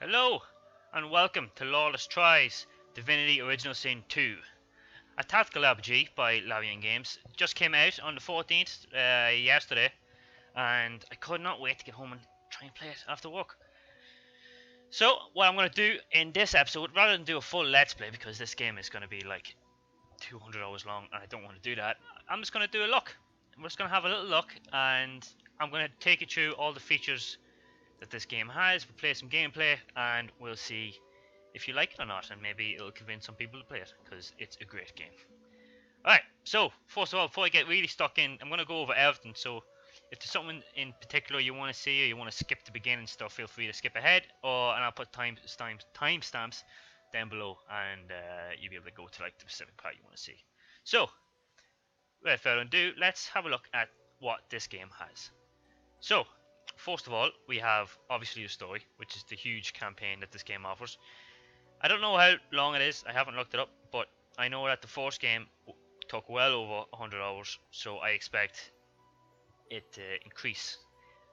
Hello, and welcome to LawlessTries Divinity Original Sin 2. A tactical RPG by Larian Games just came out on the 14th yesterday, and I could not wait to get home and try and play it after work. So, what I'm going to do in this episode, rather than do a full Let's Play, because this game is going to be like 200 hours long, and I don't want to do that, I'm just going to do a look. I'm just going to have a little look, and I'm going to take you through all the features that this game has. We'll play some gameplay and we'll see if you like it or not, and maybe it'll convince some people to play it because it's a great game. Alright, so first of all, before I get really stuck in, I'm going to go over everything. So if there's something in particular you want to see or you want to skip the beginning stuff, feel free to skip ahead, and I'll put timestamps down below, and you'll be able to go to like the specific part you want to see. So without further ado, let's have a look at what this game has. So first of all, we have obviously the story, which is the huge campaign that this game offers. I don't know how long it is, I haven't looked it up, but I know that the first game took well over 100 hours, so I expect it to increase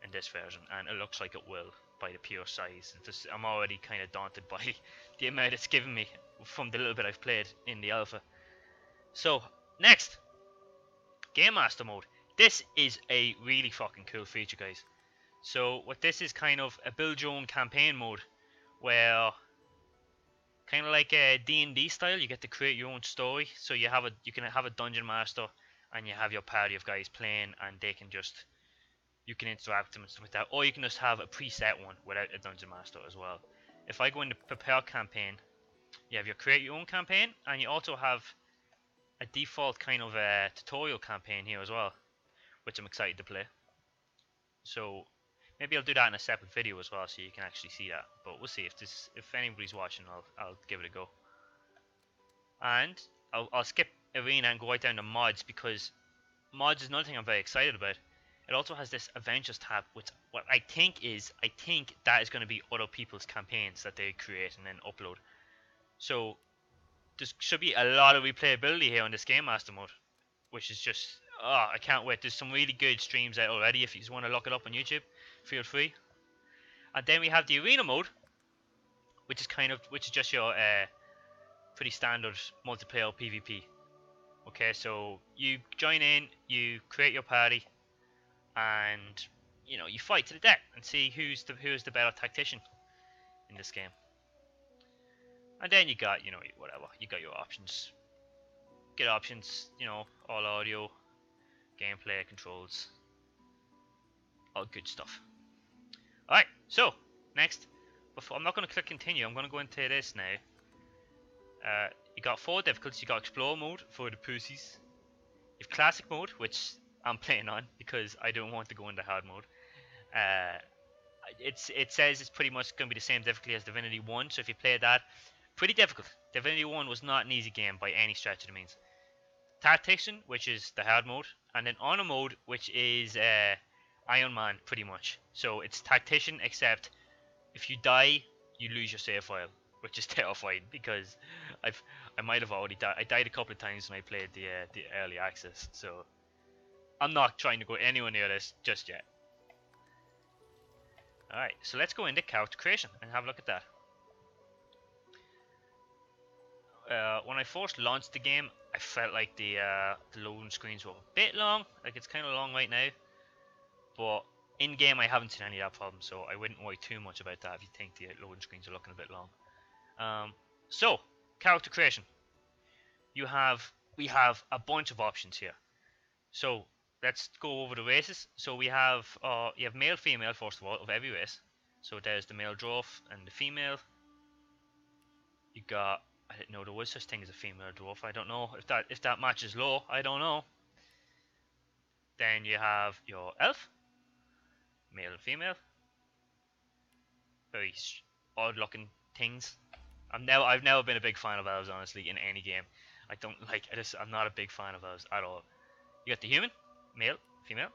in this version, and it looks like it will by the pure size. I'm already kind of daunted by the amount it's given me from the little bit I've played in the alpha. So, next, Game Master Mode. This is a really fucking cool feature, guys. So what this is kind of a build your own campaign mode, where kind of like a D&D style, you get to create your own story. So you can have a dungeon master, and you have your party of guys playing, and you can interact with them and stuff like that, or you can just have a preset one without a dungeon master as well. If I go into prepare campaign, you have your create your own campaign, and you also have a default kind of a tutorial campaign here as well, which I'm excited to play. So maybe I'll do that in a separate video as well, so you can actually see that. But we'll see if anybody's watching. I'll give it a go. And I'll skip arena and go right down to mods, because mods is another thing I'm very excited about. It also has this adventures tab, which what I think that is going to be other people's campaigns that they create and then upload. So there should be a lot of replayability here on this Game Master mode, which is just, oh, I can't wait. There's some really good streams out already. If you just want to look it up on YouTube, feel free. And then we have the arena mode, which is just your pretty standard multiplayer PvP. Okay, so you join in, you create your party, and you fight to the death and see who's the better tactician in this game. And then you got whatever, you got your options. Get options, all audio, gameplay, controls, all good stuff. Alright, so next, I'm not going to click continue, I'm going to go into this now. You got 4 difficulties. You got explore mode for the pussies. You have classic mode, which I'm playing on because I don't want to go into hard mode. It says it's pretty much going to be the same difficulty as Divinity 1, so if you play that, pretty difficult. Divinity 1 was not an easy game by any stretch of the means. Tactician, which is the hard mode, and then honor mode, which is Iron Man, pretty much. So it's tactician, except if you die, you lose your save file, which is terrifying because I might have already died. I died a couple of times when I played the early access, so I'm not trying to go anywhere near this just yet. Alright, so let's go into character creation and have a look at that. When I first launched the game, I felt like the loading screens were a bit long. Like, it's kind of long right now, but in game I haven't seen any of that problem, so I wouldn't worry too much about that if you think the loading screens are looking a bit long. So character creation, we have a bunch of options here. So let's go over the races. So we have you have male, female, first of all, of every race. So there's the male dwarf and the female. You got, I didn't know there was such thing as a female dwarf. I don't know if that matches law. I don't know. Then you have your elf, male and female. Very odd looking things. I've never been a big fan of elves, honestly, in any game. I'm not a big fan of elves at all. You got the human, male, female.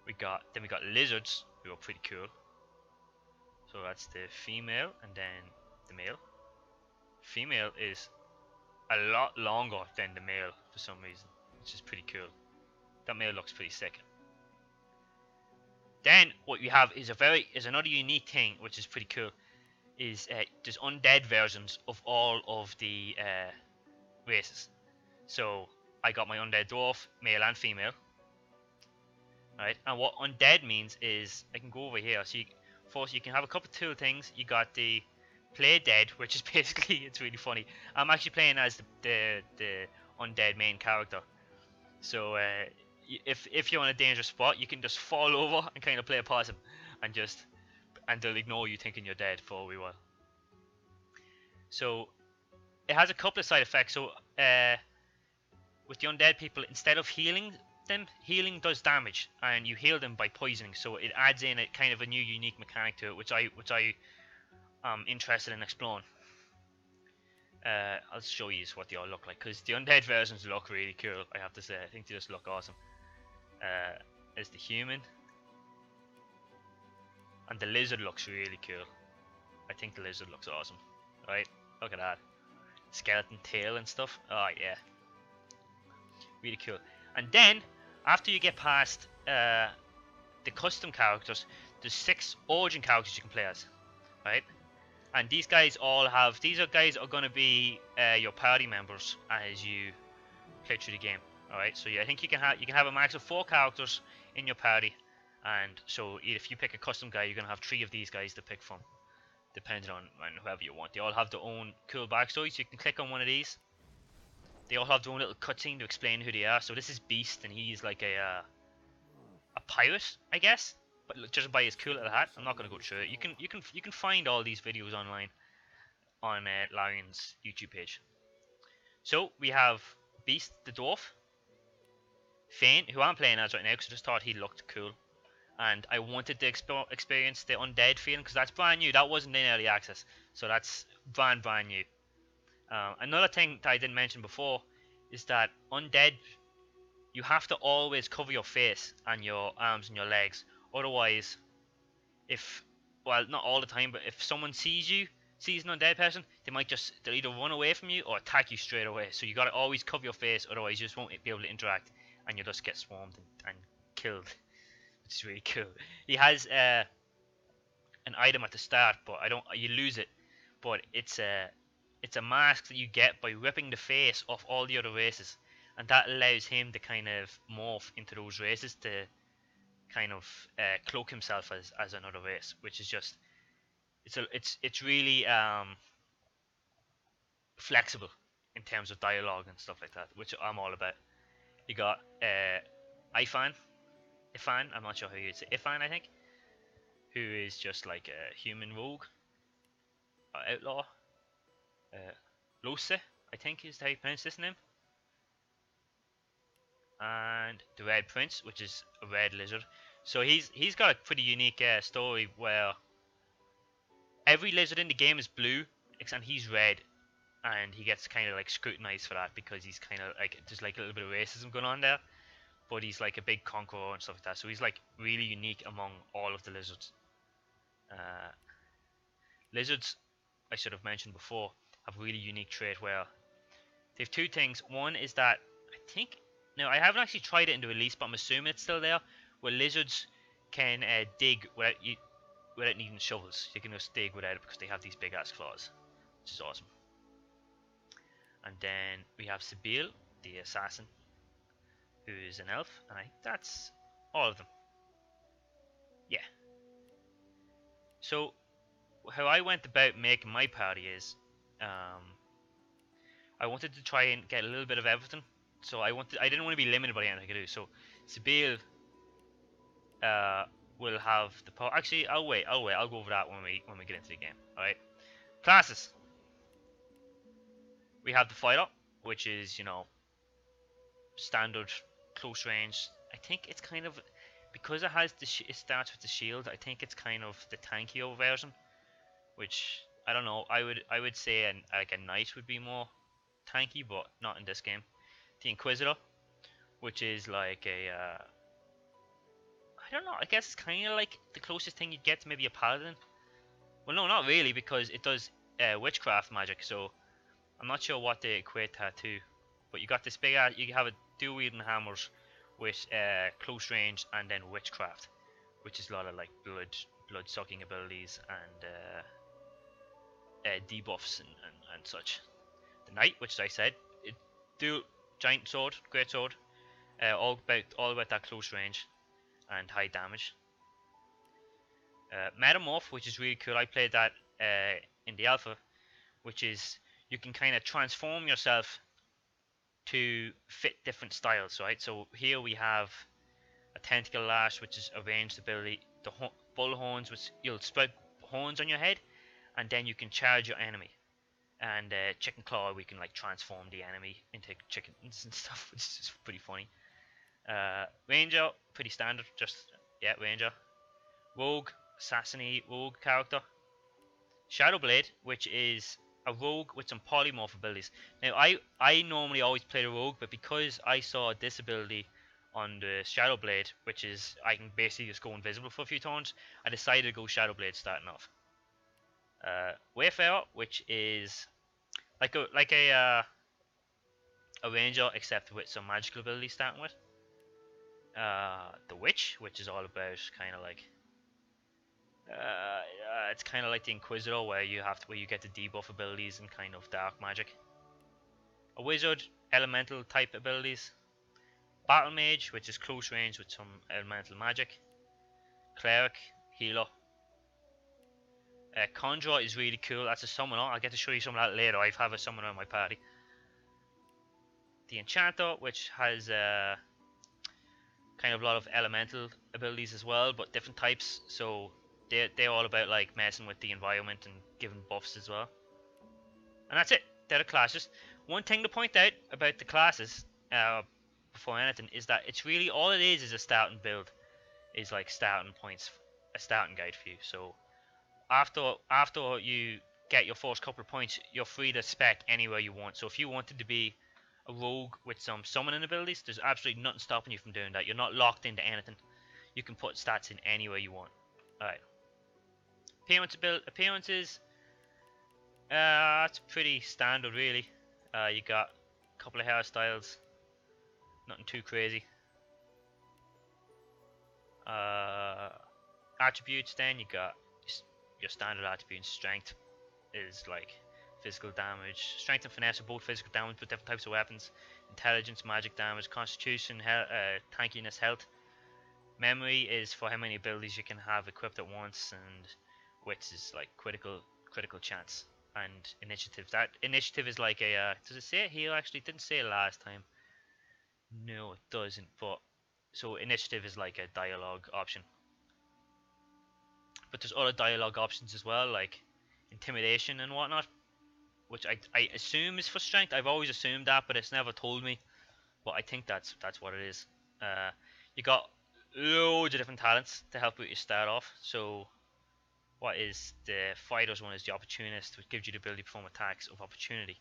Then we got lizards, who are pretty cool. So that's the female, and then the male. Female is a lot longer than the male for some reason, which is pretty cool. That male looks pretty sick. Then what you have is another unique thing, which is pretty cool. Is there's undead versions of all of the races. So I got my undead dwarf, male and female. Right, and what undead means is I can go over here. So you can have a couple of two things. You got the play dead, which is basically, it's really funny. I'm actually playing as the undead main character. So if you're on a dangerous spot, you can just fall over and kind of play a possum, and they'll ignore you thinking you're dead for a wee while. So it has a couple of side effects. So with the undead people, instead of healing them, healing does damage, and you heal them by poisoning. So it adds in a kind of a new unique mechanic to it, which I am interested in exploring. I'll show you what they all look like, because the undead versions look really cool, I have to say. I think they just look awesome. There's the human, and the lizard looks really cool. I think the lizard looks awesome. Right, look at that skeleton tail and stuff. Oh yeah, really cool. And then after you get past the custom characters, there's 6 origin characters you can play as, right? And these guys all have, these are guys are going to be your party members as you play through the game. All right, so yeah, I think you can have a max of 4 characters in your party, and so if you pick a custom guy, you're going to have 3 of these guys to pick from, depending on whoever you want. They all have their own cool backstories. So you can click on one of these. They all have their own little cutscene to explain who they are. So this is Beast, and he's like a pirate, I guess. But just by his cool little hat, I'm not going to go through it. You can find all these videos online on Larian's YouTube page. So we have Beast the dwarf, Fane, who I'm playing as right now because I just thought he looked cool, and I wanted to experience the undead feeling because that's brand new. That wasn't in early access, so that's brand new. Another thing that I didn't mention before is that undead, you have to always cover your face and your arms and your legs. Otherwise, well, not all the time, but if someone sees an undead person, they'll either run away from you or attack you straight away. So you gotta always cover your face, otherwise you just won't be able to interact, and you'll just get swarmed and killed, which is really cool. He has an item at the start, but you lose it, but it's a mask that you get by ripping the face off all the other races, and that allows him to kind of morph into those races to kind of cloak himself as another race, which is just it's really flexible in terms of dialogue and stuff like that, which I'm all about. You got Ifan, I'm not sure how you'd say Ifan, I think, who is just like a human rogue or outlaw. Lose, I think is how you pronounce this name. And the Red Prince, which is a red lizard. So he's got a pretty unique story where every lizard in the game is blue, and he's red, and he gets kind of like scrutinized for that because he's kind of like, there's like a little bit of racism going on there, but he's like a big conqueror and stuff like that. So he's like really unique among all of the lizards. Lizards, I should have mentioned before, have a really unique trait where they have 2 things. One is that now I haven't actually tried it in the release, but I'm assuming it's still there, where lizards can dig without needing shovels. You can just dig without it because they have these big ass claws, which is awesome. And then we have Sibyl, the assassin, who is an elf, and I think that's all of them. Yeah. So how I went about making my party is, I wanted to try and get a little bit of everything. So I didn't want to be limited by anything I could do. So Sibyl will have the power. Actually, I'll wait. I'll go over that when we get into the game. All right. Classes. We have the fighter, which is, standard close range. I think it's kind of, because it has it starts with the shield. I think it's kind of the tankier version, which I don't know. I would say like a knight would be more tanky, but not in this game. The Inquisitor, which is like a I don't know, I guess it's kind of like the closest thing you'd get to maybe a paladin. Well, no, not really, because it does witchcraft magic, so I'm not sure what they equate that to. But you got this big you have a dual wielding hammers with close range and then witchcraft, which is a lot of like blood sucking abilities and debuffs and such. The knight, which as I said, it dual giant sword, great sword, all about that close range and high damage. Metamorph, which is really cool. I played that in the alpha, which is you can kind of transform yourself to fit different styles, right? So here we have a tentacle lash, which is a ranged ability. The bull horns, which you'll spread horns on your head, and then you can charge your enemy. And chicken claw, we can like transform the enemy into chickens and stuff, which is pretty funny. Ranger, pretty standard, just yeah, Ranger. Rogue, assassiny rogue character. Shadowblade, which is a rogue with some polymorph abilities. Now I normally always play the rogue, but because I saw this ability on the Shadowblade, which is I can basically just go invisible for a few turns, I decided to go Shadowblade starting off. Wayfarer, which is like a ranger except with some magical abilities starting with. The witch, which is all about kind of like it's kind of like the Inquisitor, where you get the debuff abilities and kind of dark magic. A wizard, elemental type abilities. Battle mage, which is close range with some elemental magic. Cleric, healer. Conjurer is really cool. That's a summoner. I'll get to show you some of that later. I have a summoner in my party. The enchanter, which has kind of a lot of elemental abilities as well, but different types. So they're all about like messing with the environment and giving buffs as well. And that's it. They're the classes. One thing to point out about the classes, before anything, is that it's really all it is a starting build. Is like starting points, a starting guide for you. So after you get your first couple of points, you're free to spec anywhere you want. So if you wanted to be a rogue with some summoning abilities, there's absolutely nothing stopping you from doing that. You're not locked into anything. You can put stats in anywhere you want. Alright. Appearances. That's pretty standard really. You got a couple of hairstyles. Nothing too crazy. Attributes, then you got your standard attributes. Strength is like physical damage. Strength and finesse are both physical damage with different types of weapons. Intelligence, magic damage. Constitution, tankiness, health. Memory is for how many abilities you can have equipped at once, and wits is like critical chance. And initiative. That initiative is like a does it say it here? Actually, it didn't say it last time. No, it doesn't. But so initiative is like a dialogue option. But there's other dialogue options as well, like intimidation and whatnot, which I assume is for strength. I've always assumed that, but it's never told me. But I think that's what it is. You got loads of different talents to help you start off. So what is the fighter's one is the opportunist, which gives you the ability to perform attacks of opportunity.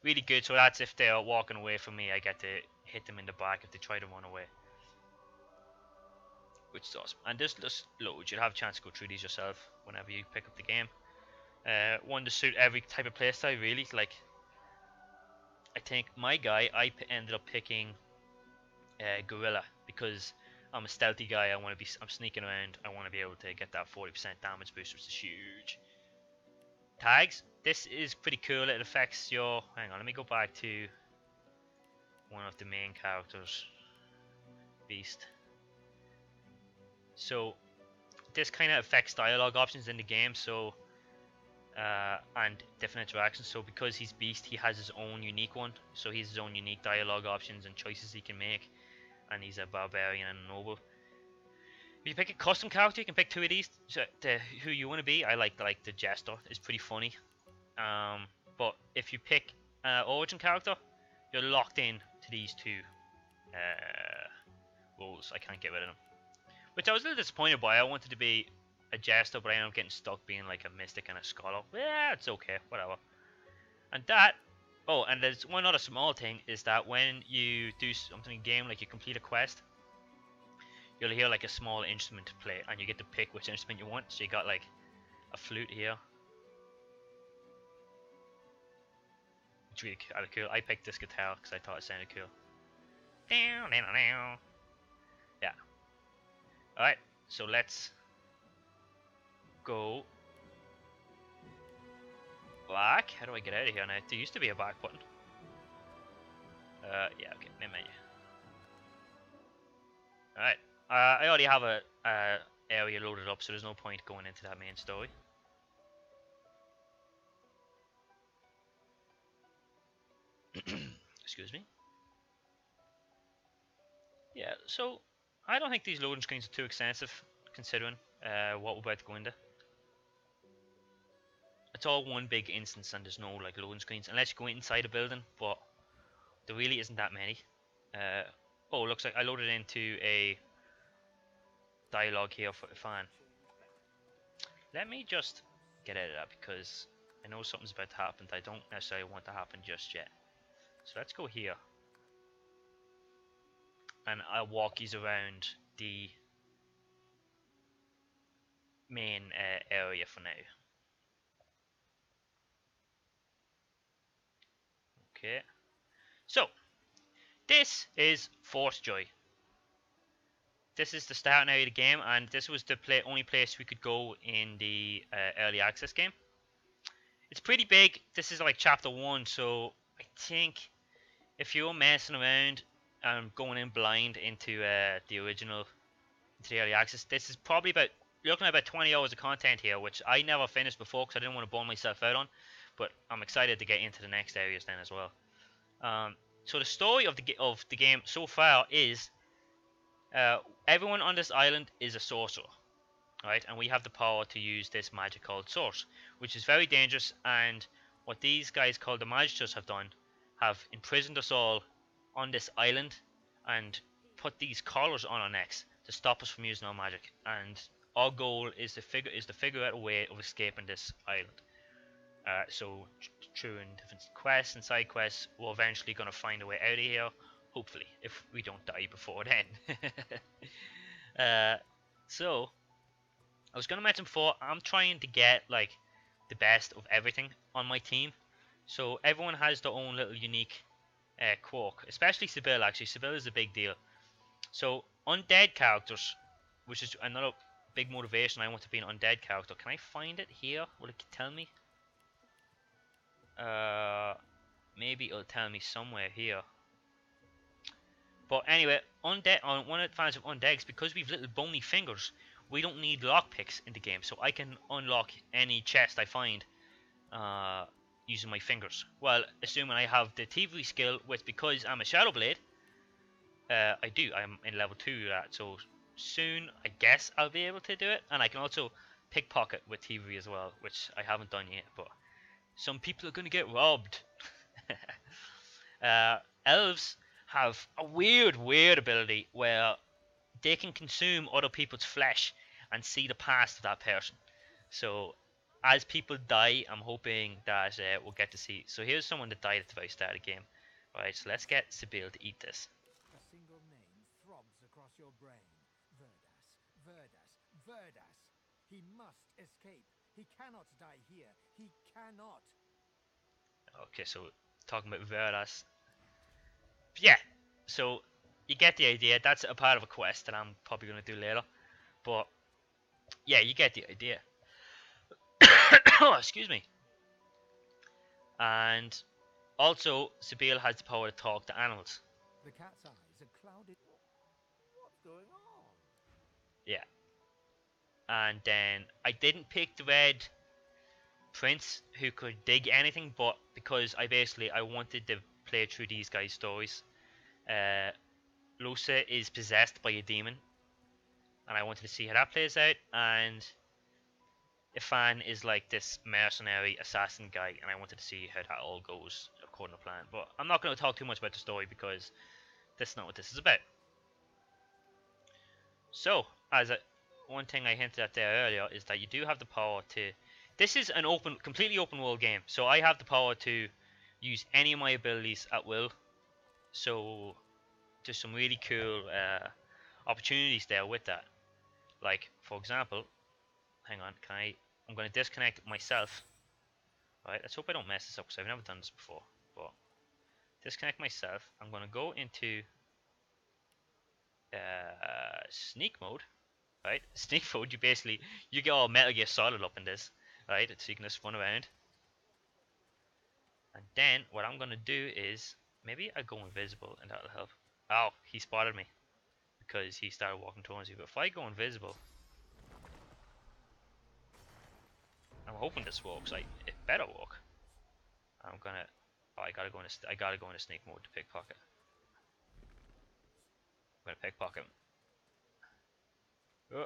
Really good. So that's if they're walking away from me, I get to hit them in the back if they try to run away, which is awesome. And there's just loads. You'll have a chance to go through these yourself whenever you pick up the game. One to suit every type of playstyle, really. Like, I think my guy, I ended up picking Gorilla because I'm a stealthy guy. I'm sneaking around. I want to be able to get that 40% damage boost, which is huge. Tags. This is pretty cool. It affects your. Hang on, let me go back to one of the main characters, Beast. So this kind of affects dialogue options in the game. So and different interactions. So because he's Beast, he has his own unique one. So he has his own unique dialogue options and choices he can make. And he's a barbarian and a noble. If you pick a custom character, you can pick two of these to who you want to be. I like the Jester. It's pretty funny. But if you pick origin character, you're locked in to these two roles. I can't get rid of them. Which I was a little disappointed by. I wanted to be a Jester, but I ended up getting stuck being like a Mystic and a Scholar. Yeah, it's okay, whatever. And that. Oh, and there's one other small thing is that when you do something in game, like you complete a quest, you'll hear like a small instrument play, and you get to pick which instrument you want. So you got like a flute here. It's really cool. I picked this guitar because I thought it sounded cool. Yeah. Alright. So let's go back. How do I get out of here now? There used to be a back button. Yeah, okay, main menu. Alright. I already have a area loaded up, so there's no point going into that main story. Excuse me. Yeah, so I don't think these loading screens are too extensive, considering what we're about to go into. It's all one big instance, and there's no like loading screens unless you go inside a building, but there really isn't that many. Oh, looks like I loaded into a dialogue here for the fan. Let me just get out of that because I know something's about to happen that I don't necessarily want to happen just yet. So let's go here. And I'll walk you around the main area for now. Okay. So, this is Force Joy. This is the starting area of the game, and this was the only place we could go in the early access game. It's pretty big. This is like chapter 1, so I think if you're messing around and going in blind into the original, into the early access, this is probably about, you're looking at about 20 hours of content here, which I never finished before because I didn't want to burn myself out on, but I'm excited to get into the next areas then as well. So the story of the game so far is everyone on this island is a sorcerer, right? And we have the power to use this magic called Source, which is very dangerous. And what these guys called the Magisters have imprisoned us all on this island and put these collars on our necks to stop us from using our magic. And our goal is to figure out a way of escaping this island. So through different quests and side quests, we're eventually going to find a way out of here. Hopefully, if we don't die before then. So I was going to mention before, I'm trying to get like the best of everything on my team. So everyone has their own little unique quirk, especially Sibyl. Actually, Sibyl is a big deal. So undead characters, which is another big motivation. I want to be an undead character. Can I find it here? Will it tell me? Maybe it'll tell me somewhere here. But anyway, undead. One advantage of undead is because we've little bony fingers, we don't need lockpicks in the game, so I can unlock any chest I find using my fingers. Well, assuming I have the thievery skill, which because I'm a Shadow Blade, I do. I'm in level 2 of that, so soon I guess I'll be able to do it. And I can also pickpocket with thievery as well, which I haven't done yet, but some people are going to get robbed. Elves have a weird ability where they can consume other people's flesh and see the past of that person. So as people die, I'm hoping that we'll get to see. So here's someone that died at the very start of the game. Alright, so let's get Sibyl to eat this. A single name throbs across your brain. Verdas. He must escape. He cannot die here. He cannot. Okay, so talking about Verdas. Yeah, so you get the idea. That's a part of a quest that I'm probably going to do later. But yeah, you get the idea. Oh, excuse me. And also, Sibyl has the power to talk to animals. The cat's eyes are clouded. What's going on? Yeah. And then I didn't pick the red prince who could dig anything, but because I wanted to play through these guys' stories. Losa is possessed by a demon, and I wanted to see how that plays out. And Ifan is like this mercenary assassin guy, and I wanted to see how that all goes according to plan. But I'm not going to talk too much about the story because that's not what this is about. So, one thing I hinted at there earlier is that you do have the power to. This is an completely open world game, so I have the power to use any of my abilities at will. So, there's some really cool opportunities there with that. Like, for example, hang on, I'm going to disconnect myself. Right, let's hope I don't mess this up because I've never done this before. But disconnect myself. I'm going to go into sneak mode. right? Sneak mode, you get all Metal Gear Solid up in this, right? So you can just run around. And then what I'm gonna do is maybe I go invisible and that'll help. Oh, he spotted me because he started walking towards me. But if I go invisible, I'm hoping this works. It better work. I'm gonna. Oh, I gotta go into sneak mode to pickpocket. I'm gonna pickpocket him. Oh,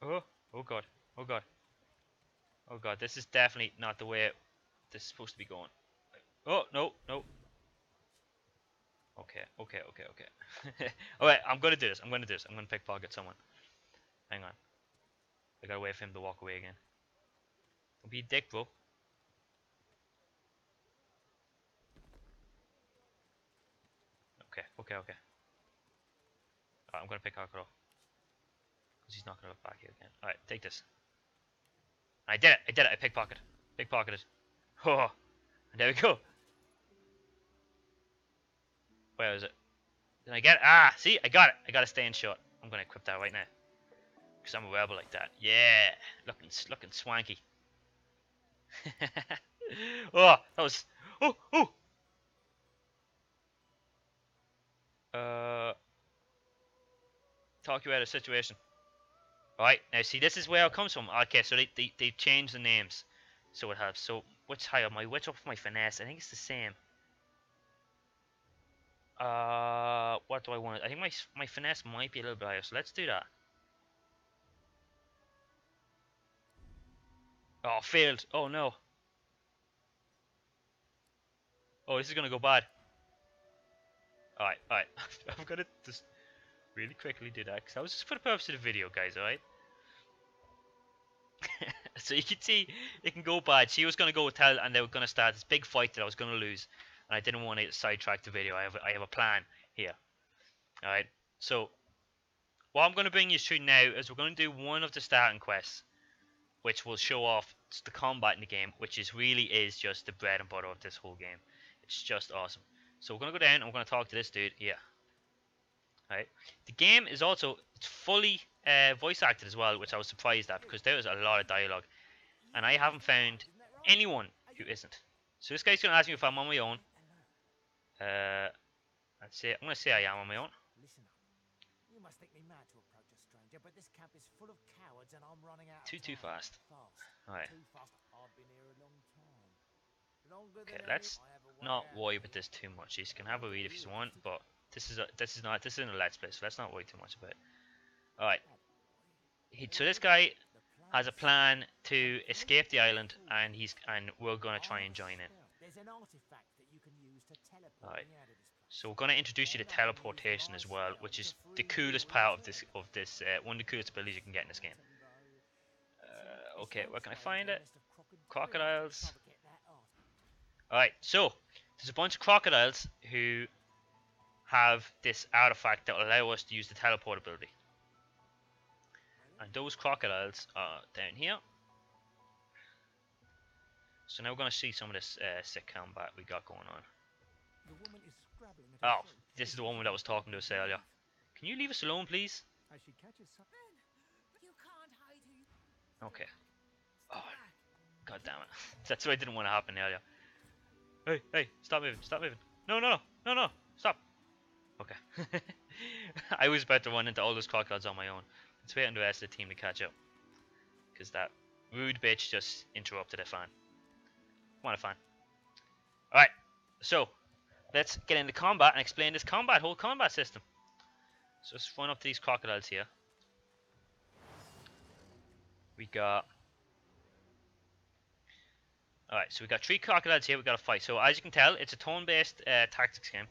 oh, oh god, oh god, oh god. This is definitely not the way this is supposed to be going. Oh no, no. Okay, okay, okay, okay. Alright, I'm gonna do this. I'm gonna do this. I'm gonna pickpocket someone. Hang on. I gotta wait for him to walk away again. Don't be a dick, bro. Okay, okay, okay. Alright, I'm gonna pickpocket off. Because he's not gonna look back here again. Alright, take this. I did it! I did it! I pickpocketed. Pickpocketed. Oh, and there we go. Where is it? Did I get it? Ah, see? I got it. I gotta stay in shot. I'm gonna equip that right now. Because I'm a rebel like that. Yeah! Looking swanky. Oh, that was... Oh, oh! Talk you out of situation. Alright, now see, this is where it comes from. Okay, so they changed the names. So it helps. So, what's higher? What's up for my finesse? I think it's the same. What do I want? I think my finesse might be a little bit higher, so let's do that. Oh, failed. Oh no. Oh, this is gonna go bad. Alright, alright. I'm gonna just really quickly do that, because that was just for the purpose of the video, guys, alright? So you can see it can go bad. She was gonna go tell, and they were gonna start this big fight that I was gonna lose, and I didn't want to sidetrack the video. I have a plan here. Alright, so what I'm gonna bring you through now is we're gonna do one of the starting quests, which will show off the combat in the game, which really is just the bread and butter of this whole game. It's just awesome. So we're gonna go down and we're gonna talk to this dude here. Right. The game is also it's fully voice acted as well, which I was surprised at because there is a lot of dialogue, and I haven't found anyone who isn't. So this guy's gonna ask me if I'm on my own. Let's say I'm gonna say I am on my own. Listen up. You must think me mad to approach a stranger, but this camp is full of cowards and I'm running out of Too time. fast. Fast. Alright. Too fast. I've been here a long time. Longer Okay, than let's any- I have a way not out. worry about this too much. You can have a read if you want, but this isn't a let's play, so let's not worry too much about it. Alright. So this guy has a plan to escape the island, and we're gonna try and join in. There's an artifact that you can use to teleport Alright. me out of this place. So we're gonna introduce you to teleportation as well, which is the coolest part of this one of the coolest abilities you can get in this game. Okay, where can I find it? Crocodiles. Alright, so there's a bunch of crocodiles who have this artifact that will allow us to use the teleport ability. And those crocodiles are down here. So now we're going to see some of this sick combat we got going on. The woman is scrabbling at her Oh, throat. this is the woman that was talking to us earlier. Can you leave us alone, please? As she catches some... You can't hide who you Okay. Oh, god damn it. That's what I didn't want to happen earlier. Hey, hey, stop moving, stop moving. No, no, no, no, no, stop. Okay. I was about to run into all those crocodiles on my own. Let's wait on the rest of the team to catch up. Because that rude bitch just interrupted a fan. Come on, a fan. Alright, so let's get into combat and explain this whole combat system. So let's run up to these crocodiles here. We got... Alright, so we got 3 crocodiles here we got to fight. So as you can tell, it's a turn-based tactics game.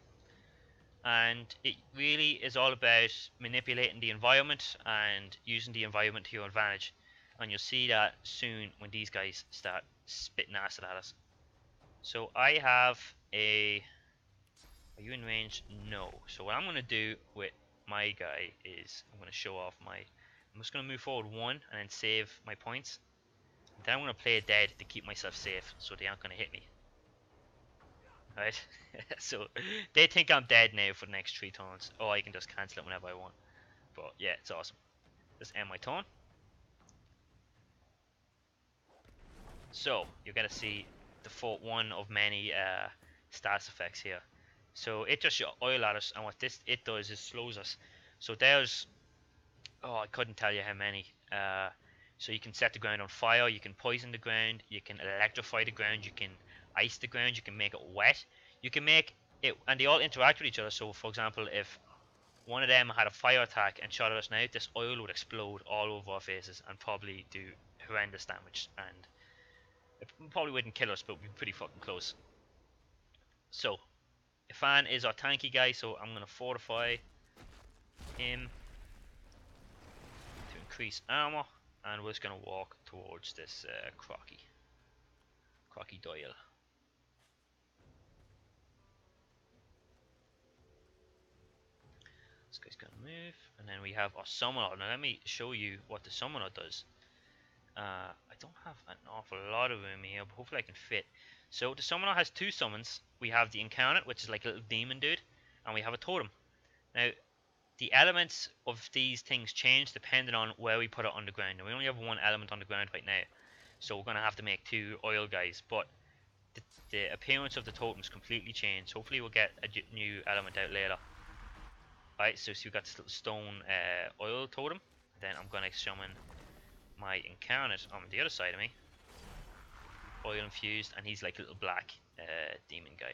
And it really is all about manipulating the environment and using the environment to your advantage. And you'll see that soon when these guys start spitting acid at us. So I have a... Are you in range? No. So what I'm going to do with my guy is I'm going to show off my... I'm just going to move forward 1 and then save my points. Then I'm going to play it dead to keep myself safe so they aren't going to hit me. Right? So they think I'm dead now for the next 3 turns. Or I can just cancel it whenever I want. But yeah, it's awesome. Just end my turn. So you're gonna see the one of many stats effects here. So it just shoots oil at us, and what it does is slows us. So there's, oh, I couldn't tell you how many. So you can set the ground on fire, you can poison the ground, you can electrify the ground, you can ice the ground, you can make it wet, you can make it, and they all interact with each other. So for example, if one of them had a fire attack and shot at us now, this oil would explode all over our faces and probably do horrendous damage, and it probably wouldn't kill us, but would be pretty fucking close. So Fan is our tanky guy, so I'm going to fortify him to increase armor, and we're just going to walk towards this Crocky Doyle. This guy's going to move, and then we have our summoner. Now let me show you what the summoner does. I don't have an awful lot of room here, but hopefully I can fit. So the summoner has two summons. We have the incarnate, which is like a little demon dude, and we have a totem. Now the elements of these things change depending on where we put it on the ground. And we only have one element on the ground right now, so we're going to have to make two oil guys. But the appearance of the totems completely changed. Hopefully we'll get a new element out later. Alright, so we've got this little stone oil totem. Then I'm going to summon my incarnate on the other side of me. Oil infused, and he's like a little black demon guy.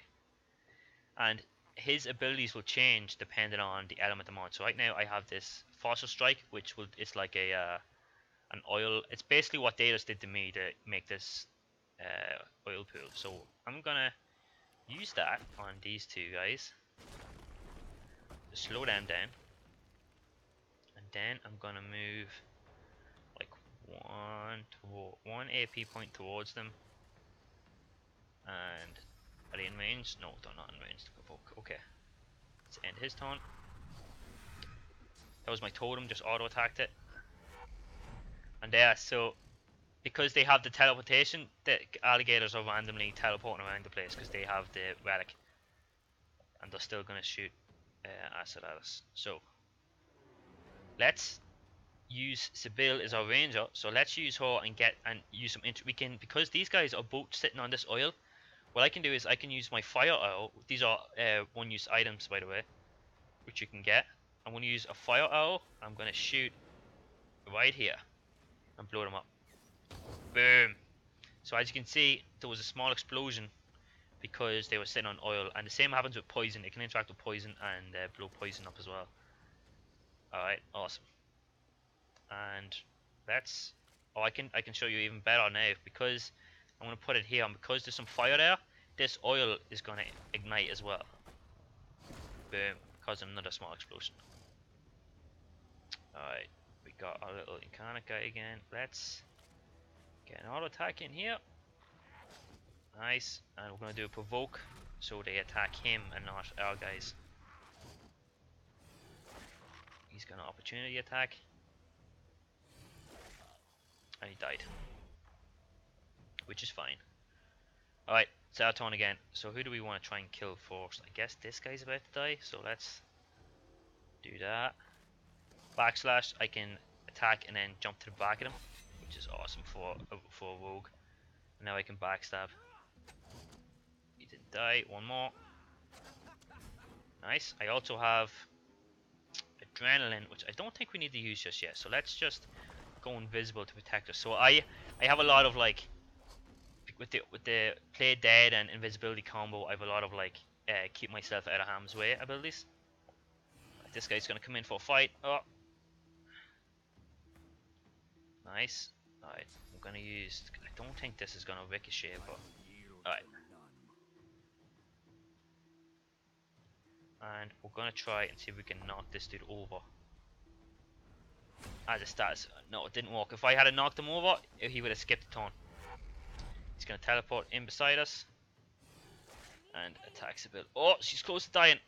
And his abilities will change depending on the element I'm on. So right now I have this Fossil Strike, which will, it's like a an oil. It's basically what Daedalus did to me to make this oil pool. So I'm gonna use that on these two guys to slow them down, and then I'm gonna move like one AP point towards them. And are they in range? No, they're not in range to provoke. Okay. Let's end his turn. That was my totem, just auto attacked it. And there, so because they have the teleportation, the alligators are randomly teleporting around the place because they have the relic. And they're still gonna shoot acid at us. So let's use Sibyl as our ranger. So let's use her and use some we can, because these guys are both sitting on this oil. What I can do is I can use my fire arrow. These are one-use items, by the way, which you can get. I'm going to use a fire arrow. I'm going to shoot right here and blow them up. Boom. So as you can see, there was a small explosion because they were sitting on oil. And the same happens with poison. It can interact with poison and blow poison up as well. Alright, awesome. And that's... Oh, I can show you even better now because I'm going to put it here, and because there's some fire there, this oil is going to ignite as well. Boom, causing another small explosion. Alright, we got our little incarnate guy again. Let's get an auto attack in here. Nice, and we're going to do a provoke, so they attack him and not our guys. He's going to opportunity attack. And he died. Which is fine. Alright, it's our turn again. So who do we want to try and kill first? I guess this guy's about to die, so let's do that. Backslash, I can attack and then jump to the back of him, which is awesome for a rogue. Now I can backstab. He didn't die. One more. Nice. I also have adrenaline, which I don't think we need to use just yet. So let's just go invisible to protect us. So I have a lot of like with the play dead and invisibility combo. I have a lot of like keep myself out of harm's way abilities. This guy's gonna come in for a fight. Oh, nice. Alright, I'm gonna use. I don't think this is gonna ricochet, but alright. And we're gonna try and see if we can knock this dude over. As it starts, no, it didn't work. If I had knocked him over, he would have skipped the turn. He's gonna teleport in beside us and attacks a bit. Oh, she's close to dying.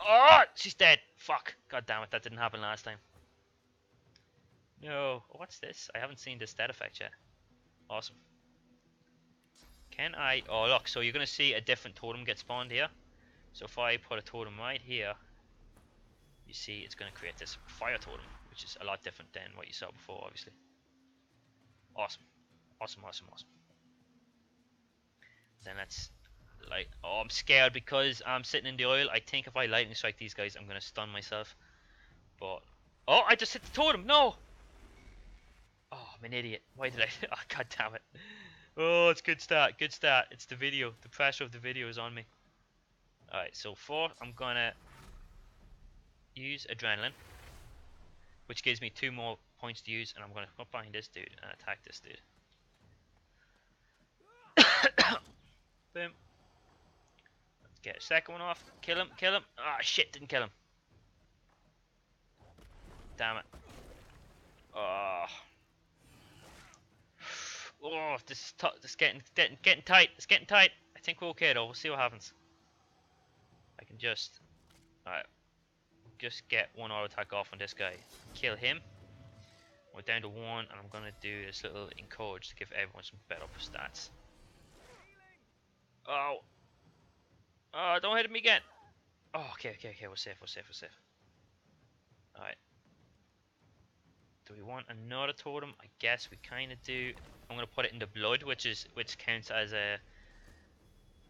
Oh, she's dead. Fuck. God damn it, that didn't happen last time. No. What's this? I haven't seen this stat effect yet. Awesome. Can I... Oh, look. So you're going to see a different totem get spawned here. So if I put a totem right here, you see it's going to create this fire totem. which is a lot different than what you saw before, obviously. Awesome. Awesome, awesome, awesome. Then let's light. Oh, I'm scared because I'm sitting in the oil. I think if I lightning strike these guys, I'm gonna stun myself. But oh, I just hit the totem. No. Oh, I'm an idiot. Why did I? Oh, god damn it. Oh, it's good start. Good start. It's the video. The pressure of the video is on me. Alright, so fourth, I'm gonna use adrenaline, which gives me 2 more points to use, and I'm gonna come up behind this dude and attack this dude. Boom. Let's get a second one off. Kill him, kill him. Ah, shit, didn't kill him. Damn it. Oh. Oh, this is getting tight. It's getting tight. I think we're okay though. We'll see what happens. I can just, alright, just get one auto attack off on this guy. Kill him. We're down to 1, and I'm gonna do this little encourage to give everyone some better stats. Oh. Oh, don't hit me again. Oh, okay, we're safe, we're safe. Alright. Do we want another totem? I guess we kinda do. I'm gonna put it in the blood, which counts as a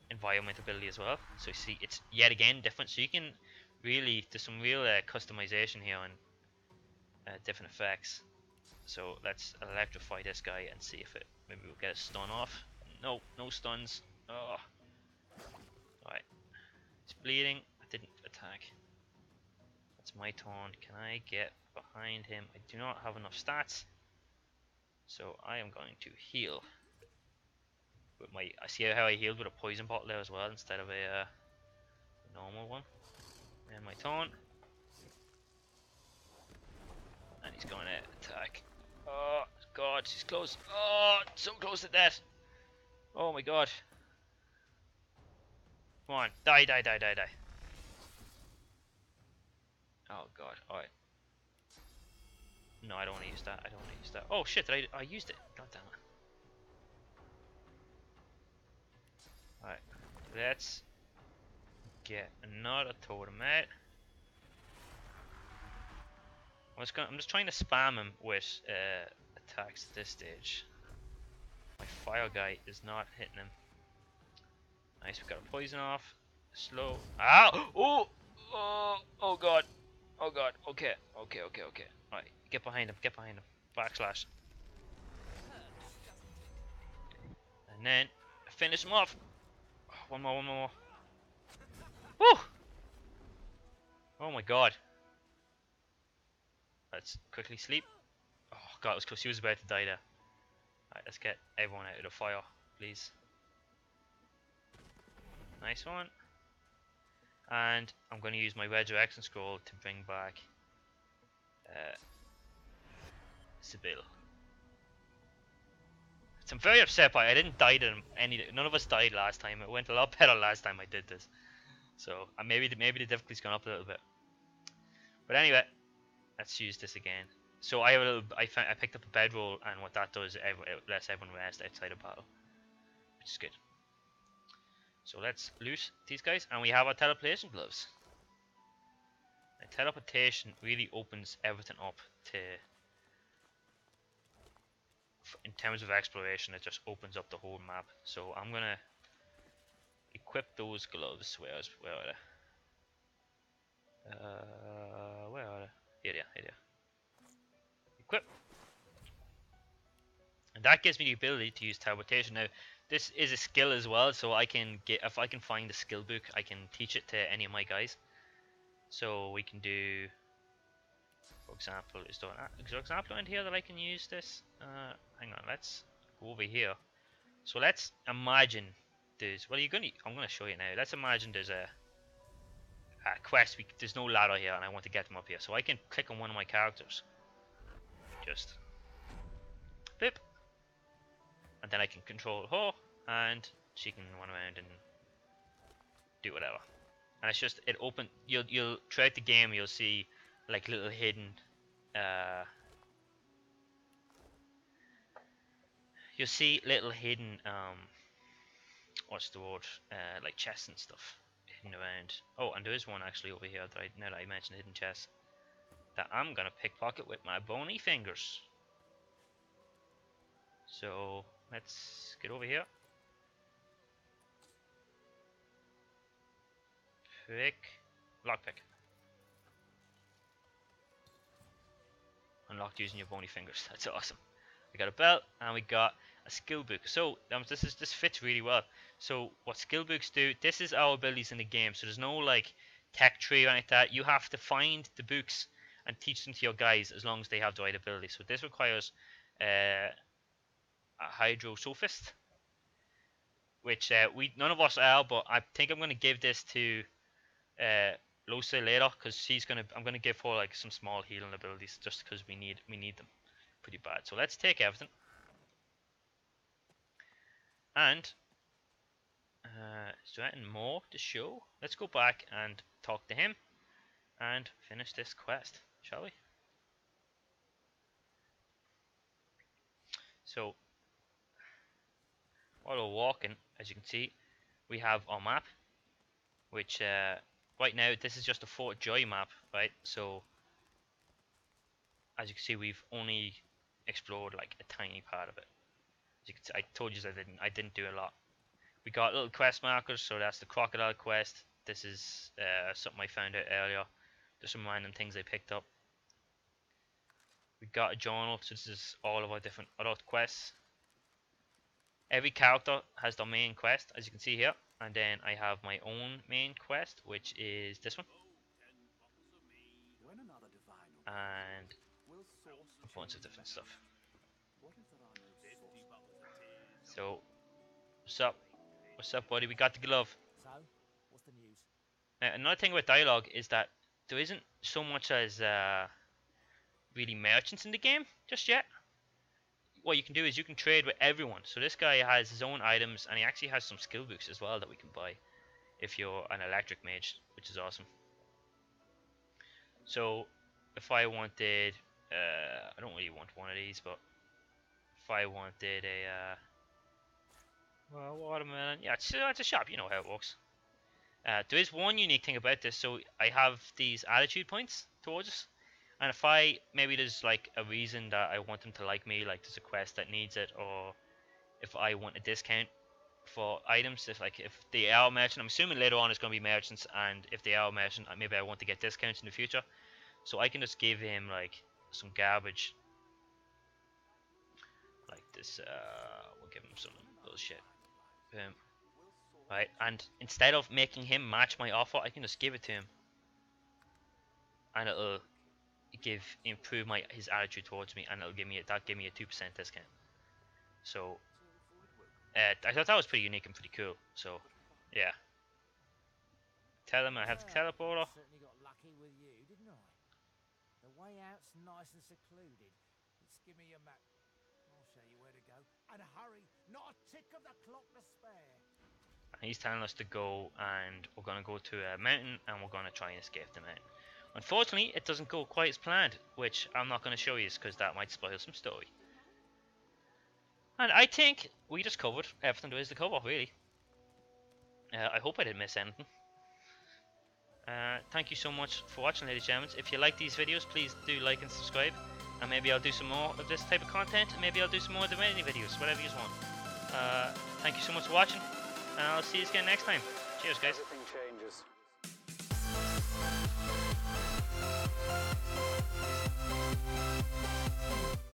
environment ability as well. So you see, it's yet again different. So you can really, there's some real customization here on different effects. So let's electrify this guy and see if maybe we'll get a stun off. No, no stuns. Oh. Alright. He's bleeding. I didn't attack. That's my turn. Can I get behind him? I do not have enough stats. So I am going to heal. With my, I see how I healed with a poison bottle there as well instead of a normal one. And my turn. And he's going to attack. Oh god, she's close. Oh, so close to death. Oh my god. Come on, die. Oh god, alright. No, I don't want to use that. Oh shit, I used it. God damn it. Alright, let's get another totem out. I'm just trying to spam him with attacks at this stage. My fire guy is not hitting him. Nice, we got a poison off. Slow. Ow! Oh! Oh god. Oh god. Okay. Alright, get behind him. Backslash. And then finish him off. One more. Woo! Oh my god. Let's quickly sleep. Oh god, it was close. He was about to die there. Alright, let's get everyone out of the fire, please. Nice one. And I'm going to use my resurrection scroll to bring back Sibyl. So I'm very upset by it. I didn't die to them. None of us died last time. It went a lot better last time I did this. So maybe the difficulty's gone up a little bit. But anyway, let's use this again. So I picked up a bedroll, and what that does, it lets everyone rest outside of battle, which is good. So let's loot these guys, and we have our teleportation gloves. Now, teleportation really opens everything up to, in terms of exploration, it just opens up the whole map. So I'm gonna equip those gloves. Where are they? Where are they? Here they are. Equip. And that gives me the ability to use teleportation. Now, this is a skill as well, so I can if I can find the skill book, I can teach it to any of my guys. So we can do, for example, is there an example in here that I can use this? Hang on, let's go over here. So let's imagine there's, I'm gonna show you now. Let's imagine there's a quest. There's no ladder here, and I want to get them up here. So I can click on one of my characters, just flip, and then I can control her, and she can run around and do whatever. And it's just, it open. You'll throughout the game you'll see like little hidden. You'll see little hidden. What's the word? Like chests and stuff hidden around. Oh, and there is one actually over here. Now that I mentioned hidden chests. that I'm gonna pickpocket with my bony fingers. So let's get over here. Lockpick. Unlocked using your bony fingers. That's awesome. We got a belt and we got a skill book. So this fits really well. So what skill books do? This is our abilities in the game. So there's no like tech tree or anything like that. You have to find the books and teach them to your guys as long as they have the right ability. So this requires a Hydro Sophist, which none of us are, but I think I'm gonna give this to Losa later because I'm gonna give her like some small healing abilities just because we need them pretty bad. So let's take everything. And is there anything more to show? Let's go back and talk to him and finish this quest, shall we? So while we're walking, as you can see, we have our map, which right now this is just a Fort Joy map, right? So as you can see, we've only explored like a tiny part of it. As you can see, I told you I didn't do a lot. We got little quest markers, so that's the crocodile quest. This is something I found out earlier. There's some random things I picked up. We got a journal, so this is all of our different other quests. Every character has their main quest, as you can see here, and then I have my own main quest, which is this one, and a bunch of different stuff. So, what's up? What's up, buddy? We got the glove. So, what's the news? Now, another thing with dialogue is that there isn't so much as really merchants in the game just yet. What you can do is you can trade with everyone. So this guy has his own items, and he actually has some skill books as well that we can buy if you're an electric mage, which is awesome. So if I wanted, I don't really want one of these, but if I wanted a well, watermelon, yeah, it's a shop. You know how it works. There is one unique thing about this. So I have these attitude points towards us. And if maybe there's like a reason that I want them to like me, like there's a quest that needs it, or if I want a discount for items, if they are merchant, I'm assuming later on it's going to be merchants, and if they are merchant, maybe I want to get discounts in the future, so I can just give him like some garbage, like this, we'll give him some bullshit, right, and instead of making him match my offer, I can just give it to him, and it'll improve his attitude towards me, and it'll give me a 2% discount. So I thought that was pretty unique and pretty cool. So yeah, tell him I have the teleporter. Certainly got lucky with you, didn't I? The way out's nice and secluded. Just give me your map. I'll show you where to go. And hurry, not a tick of the clock to spare. And he's telling us to go, and we're gonna go to a mountain, and we're gonna try and escape the mountain. Unfortunately, it doesn't go quite as planned, which I'm not going to show you because that might spoil some story. And I think we just covered everything there is to cover, really. I hope I didn't miss anything. Thank you so much for watching, ladies and gentlemen. If you like these videos, please do like and subscribe. And maybe I'll do some more of this type of content, and maybe I'll do some more Divinity videos, whatever you want. Thank you so much for watching, and I'll see you again next time. Cheers, guys.